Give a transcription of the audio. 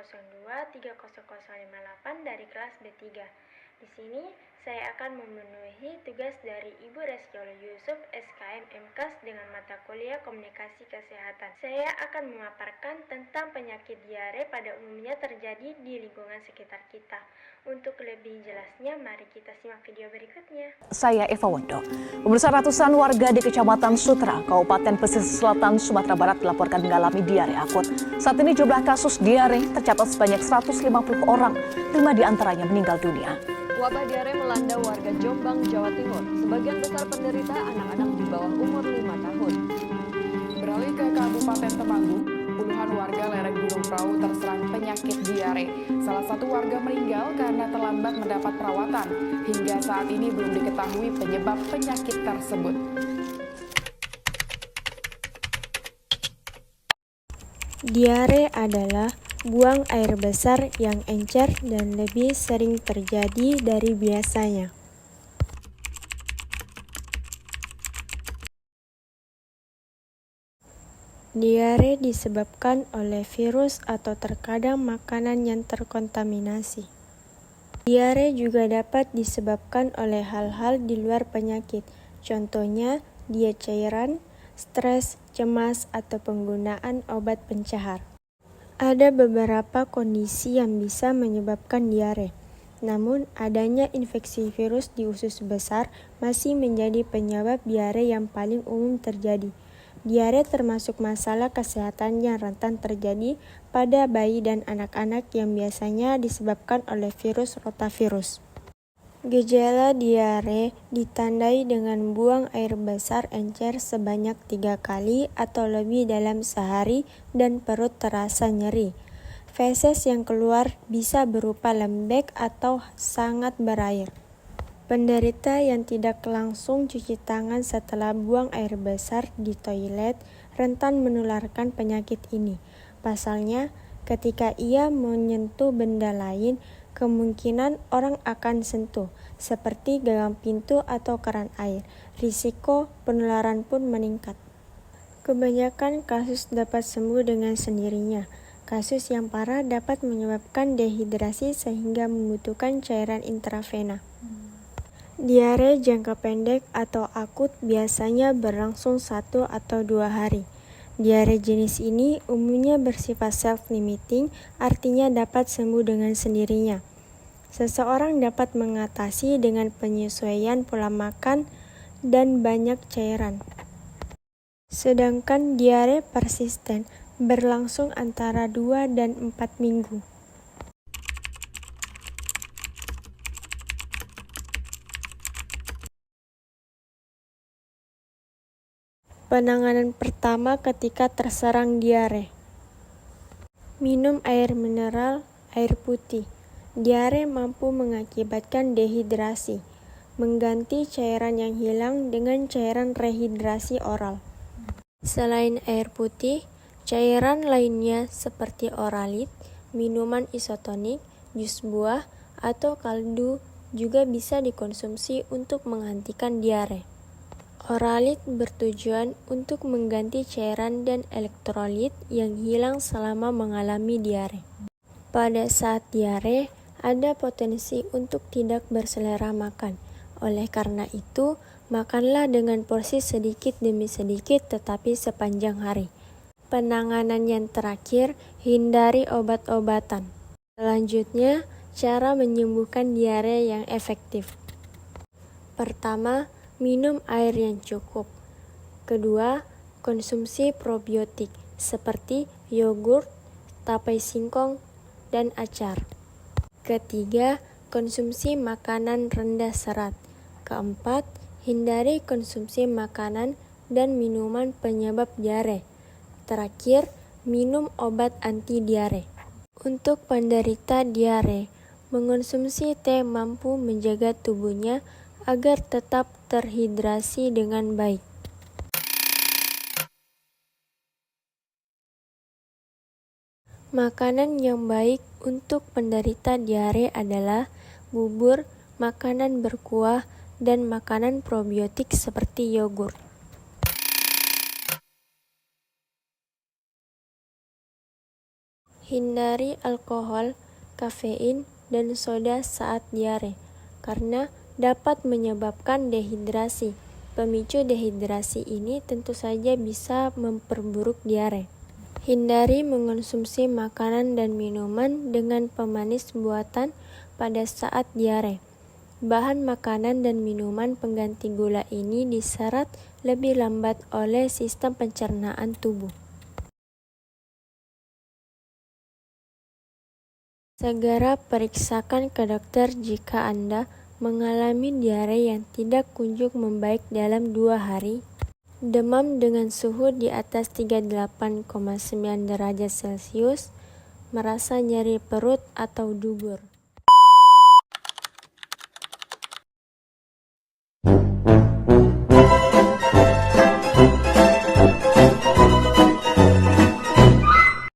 023058 dari kelas B3. Di sini saya akan memenuhi tugas dari Ibu Reskiolo Yusuf, SKM MKAS dengan mata kuliah Komunikasi Kesehatan. Saya akan memaparkan tentang penyakit diare pada umumnya terjadi di lingkungan sekitar kita. Untuk lebih jelasnya, mari kita simak video berikutnya. Saya Eva Wondo. Pemirsa, ratusan warga di Kecamatan Sutra, Kabupaten Pesisir Selatan, Sumatera Barat dilaporkan mengalami diare akut. Saat ini jumlah kasus diare tercatat sebanyak 150 orang, 5 diantaranya meninggal dunia. Wabah diare melanda warga Jombang, Jawa Timur. Sebagian besar penderita anak-anak di bawah umur 5 tahun. Beralih ke Kabupaten Temanggung, puluhan warga lereng Gunung Prau terserang penyakit diare. Salah satu warga meninggal karena terlambat mendapat perawatan. Hingga saat ini belum diketahui penyebab penyakit tersebut. Diare adalah buang air besar yang encer dan lebih sering terjadi dari biasanya. Diare disebabkan oleh virus atau terkadang makanan yang terkontaminasi. Diare juga dapat disebabkan oleh hal-hal di luar penyakit, contohnya diet cairan, stres, cemas, atau penggunaan obat pencahar. Ada beberapa kondisi yang bisa menyebabkan diare, namun adanya infeksi virus di usus besar masih menjadi penyebab diare yang paling umum terjadi. Diare termasuk masalah kesehatan yang rentan terjadi pada bayi dan anak-anak yang biasanya disebabkan oleh virus rotavirus. Gejala diare ditandai dengan buang air besar encer sebanyak 3 kali atau lebih dalam sehari dan perut terasa nyeri. Feses yang keluar bisa berupa lembek atau sangat berair. Penderita yang tidak langsung cuci tangan setelah buang air besar di toilet rentan menularkan penyakit ini. Pasalnya, ketika ia menyentuh benda lain, kemungkinan orang akan sentuh, seperti gagang pintu atau keran air. Risiko penularan pun meningkat. Kebanyakan kasus dapat sembuh dengan sendirinya. Kasus yang parah dapat menyebabkan dehidrasi sehingga membutuhkan cairan intravena. Diare jangka pendek atau akut biasanya berlangsung 1 atau 2 hari. Diare jenis ini umumnya bersifat self-limiting, artinya dapat sembuh dengan sendirinya. Seseorang dapat mengatasi dengan penyesuaian pola makan dan banyak cairan. Sedangkan diare persisten berlangsung antara 2 dan 4 minggu. Penanganan pertama ketika terserang diare. Minum air mineral, air putih. Diare mampu mengakibatkan dehidrasi. Mengganti cairan yang hilang dengan cairan rehidrasi oral. Selain air putih, cairan lainnya seperti oralit, minuman isotonik, jus buah, atau kaldu juga bisa dikonsumsi untuk menghentikan diare. Oralit bertujuan untuk mengganti cairan dan elektrolit yang hilang selama mengalami diare. Pada saat diare, ada potensi untuk tidak berselera makan. Oleh karena itu, makanlah dengan porsi sedikit demi sedikit tetapi sepanjang hari. Penanganan yang terakhir, hindari obat-obatan. Selanjutnya, cara menyembuhkan diare yang efektif. Pertama, minum air yang cukup. Kedua, konsumsi probiotik seperti yogurt, tapai singkong, dan acar. Ketiga, konsumsi makanan rendah serat. Keempat, hindari konsumsi makanan dan minuman penyebab diare. Terakhir, minum obat anti diare. Untuk penderita diare, mengonsumsi teh mampu menjaga tubuhnya agar tetap terhidrasi dengan baik. Makanan yang baik untuk penderita diare adalah bubur, makanan berkuah, dan makanan probiotik seperti yogurt. Hindari alkohol, kafein, dan soda saat diare, karena dapat menyebabkan dehidrasi. Pemicu dehidrasi ini tentu saja bisa memperburuk diare. Hindari mengonsumsi makanan dan minuman dengan pemanis buatan pada saat diare. Bahan makanan dan minuman pengganti gula ini diserap lebih lambat oleh sistem pencernaan tubuh. Segera periksakan ke dokter jika Anda mengalami diare yang tidak kunjung membaik dalam 2 hari, demam dengan suhu di atas 38,9 derajat Celcius, merasa nyeri perut atau dubur.